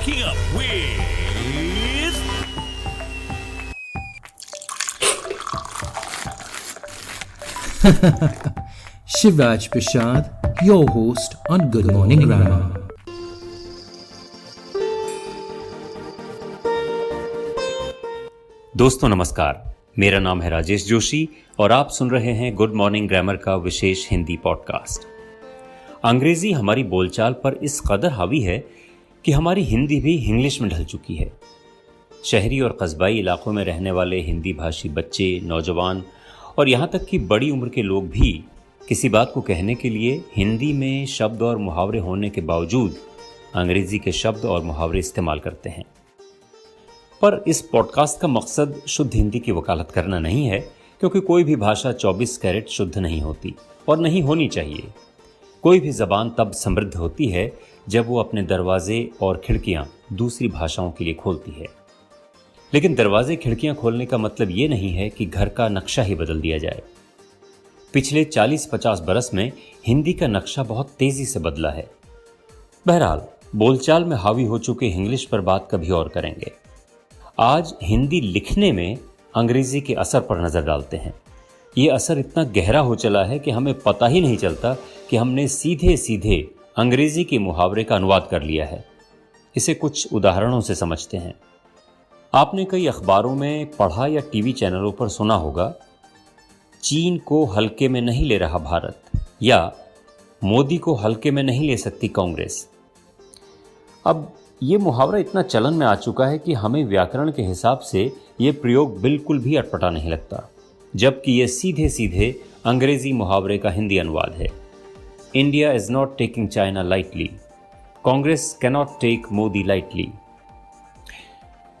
Waking up with Shivraj Prashad, your host on Good Morning Grammar. दोस्तों नमस्कार, मेरा नाम है राजेश जोशी और आप सुन रहे हैं गुड मॉर्निंग ग्रामर का विशेष हिंदी पॉडकास्ट। अंग्रेजी हमारी बोलचाल पर इस कदर हावी है कि हमारी हिंदी भी इंग्लिश में ढल चुकी है। शहरी और कस्बाई इलाकों में रहने वाले हिंदी भाषी बच्चे, नौजवान और यहाँ तक कि बड़ी उम्र के लोग भी किसी बात को कहने के लिए हिंदी में शब्द और मुहावरे होने के बावजूद अंग्रेजी के शब्द और मुहावरे इस्तेमाल करते हैं। पर इस पॉडकास्ट का मकसद शुद्ध हिंदी की वकालत करना नहीं है, क्योंकि कोई भी भाषा 24 कैरेट शुद्ध नहीं होती और नहीं होनी चाहिए। कोई भी ज़बान तब समृद्ध होती है जब वो अपने दरवाजे और खिड़कियां दूसरी भाषाओं के लिए खोलती है। लेकिन दरवाजे खिड़कियां खोलने का मतलब ये नहीं है कि घर का नक्शा ही बदल दिया जाए। पिछले 40-50 बरस में हिंदी का नक्शा बहुत तेजी से बदला है। बहरहाल, बोलचाल में हावी हो चुके इंग्लिश पर बात कभी और करेंगे। आज हिंदी लिखने में अंग्रेजी के असर पर नजर डालते हैं। ये असर इतना गहरा हो चला है कि हमें पता ही नहीं चलता कि हमने सीधे सीधे अंग्रेजी के मुहावरे का अनुवाद कर लिया है। इसे कुछ उदाहरणों से समझते हैं। आपने कई अखबारों में पढ़ा या टीवी चैनलों पर सुना होगा, चीन को हल्के में नहीं ले रहा भारत, या मोदी को हल्के में नहीं ले सकती कांग्रेस। अब ये मुहावरा इतना चलन में आ चुका है कि हमें व्याकरण के हिसाब से ये प्रयोग बिल्कुल भी अटपटा नहीं लगता, जबकि ये सीधे सीधे अंग्रेजी मुहावरे का हिंदी अनुवाद है। India is not taking China lightly, Congress cannot take Modi lightly.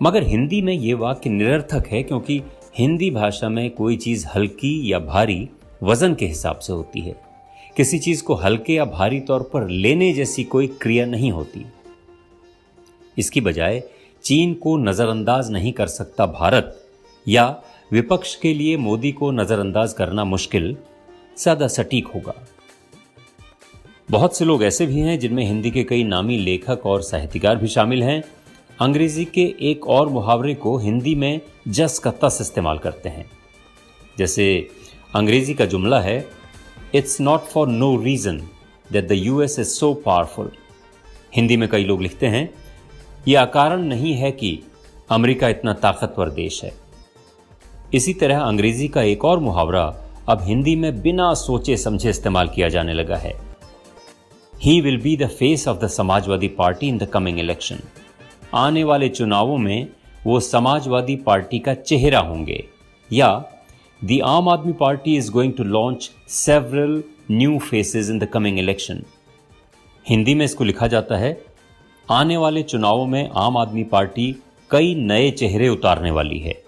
मगर हिंदी में ये वाक्य निरर्थक है, क्योंकि हिंदी भाषा में कोई चीज़ हल्की या भारी वजन के हिसाब से होती है। किसी चीज़ को हल्के या भारी तौर पर लेने जैसी कोई क्रिया नहीं होती। इसकी बजाय चीन को नज़रअंदाज नहीं कर सकता भारत या विपक्ष के लिए मोदी को नज़रअंदाज करना मुश्किल ज़्यादा सटीक होगा। बहुत से लोग ऐसे भी हैं जिनमें हिंदी के कई नामी लेखक और साहित्यकार भी शामिल हैं। अंग्रेजी के एक और मुहावरे को हिंदी में जस का तस इस्तेमाल करते हैं। जैसे अंग्रेजी का जुमला है, it's not for no reason that the US is so powerful. Hindi में कई लोग लिखते हैं, यह अकारण नहीं है कि अमेरिका इतना ताकतवर देश है। इसी तरह अंग्रेजी का एक और मुहावरा अब हिंदी में बिना सोचे समझे इस्तेमाल किया जाने लगा है। He will be the face of the Samajwadi party in the coming election. आने वाले चुनावों में वो समाजवादी पार्टी का चेहरा होंगे, या the Aam Aadmi Party is going to launch several new faces in the coming election. Hindi में इसको लिखा जाता है, आने वाले चुनावों में आम आदमी पार्टी कई नए चेहरे उतारने वाली है।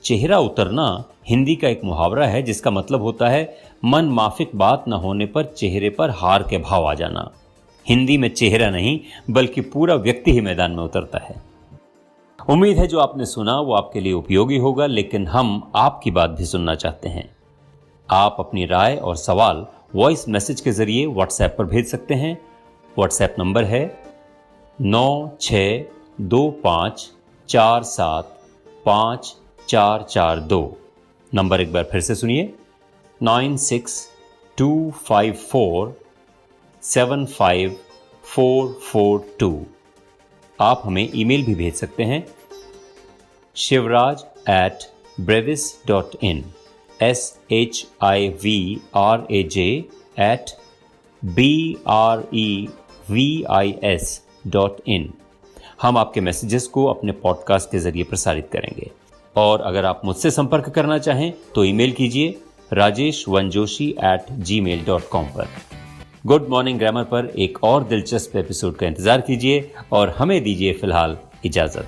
चेहरा उतरना हिंदी का एक मुहावरा है, जिसका मतलब होता है मन माफिक बात न होने पर चेहरे पर हार के भाव आ जाना। हिंदी में चेहरा नहीं बल्कि पूरा व्यक्ति ही मैदान में उतरता है। उम्मीद है जो आपने सुना वो आपके लिए उपयोगी होगा, लेकिन हम आपकी बात भी सुनना चाहते हैं। आप अपनी राय और सवाल वॉइस मैसेज के जरिए व्हाट्सएप पर भेज सकते हैं। व्हाट्सएप नंबर है 9625475442। नंबर एक बार फिर से सुनिए, 9625475442। आप हमें ईमेल भी भेज सकते हैं, shivraj@brevis.in, shivraj@brevis.in। हम आपके मैसेजेस को अपने पॉडकास्ट के जरिए प्रसारित करेंगे। और अगर आप मुझसे संपर्क करना चाहें तो ईमेल कीजिए rajesh1joshi@gmail.com पर। गुड मॉर्निंग ग्रामर पर एक और दिलचस्प एपिसोड का इंतजार कीजिए और हमें दीजिए फिलहाल इजाजत।